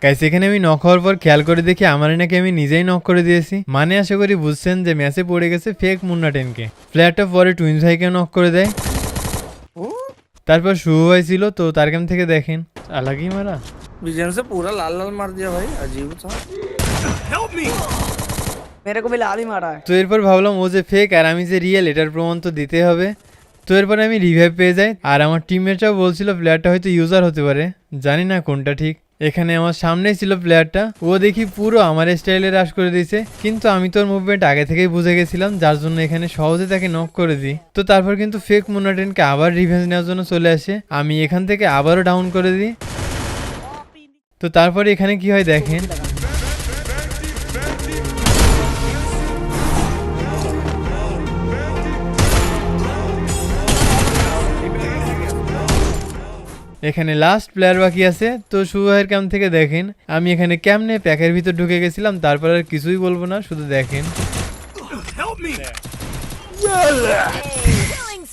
Guys এখানে আমি knock হওয়ার পর খেয়াল করে দেখি আমার নাকি আমি নিজেই নক করে দিয়েছি। মানে আশা করি বুঝছেন যে ম্যাচে পড়ে গেছে ফেক মুন্না 10কে। প্লেয়ারটা পরে টুইন্স ভাইকে নক করে দেয়। তারপর শুভ ভাই ছিল, তো তার গেম থেকে দেখেন আলাগই মারা विजन से पूरा लाल लाल मार दिया भाई, अजीब था। मेरे को भी लाल ही मारा है। তো এরপর ভাবলাম ও যে ফেক আর আমি যে রিয়েল, এটার প্রমাণ তো দিতে হবে। তো এরপর আমি রিভাইভ পেয়ে যাই, আর আমার টিমমেটরাও বলছিল প্লেয়ারটা হয়তো ইউজার হতে পারে, জানি না কোনটা ঠিক। এখানে আমার সামনেই ছিল প্লেয়ারটা, ও দেখি পুরো আমার স্টাইলে রাশ করে দিয়েছে, কিন্তু আমি তোর মুভমেন্ট আগে থেকেই বুঝে গেছিলাম, যার জন্য এখানে সহজে তাকে নক করে দিই। তো তারপর কিন্তু ফেক মুন্না 10কে আবার রিভেঞ্জ নেওয়ার জন্য চলে আসে, আমি এখান থেকে আবারও ডাউন করে দিই। তো তারপরে এখানে কি হয় দেখেন, এখানে লাস্ট প্লেয়ার বাকি আছে। তো শুভ ভাইয়ের ক্যাম্প থেকে দেখেন আমি এখানে কেমনে প্যাকের ভিতর ঢুকে গেছিলাম, তারপর আর কিছুই বলবো না, শুধু দেখেন।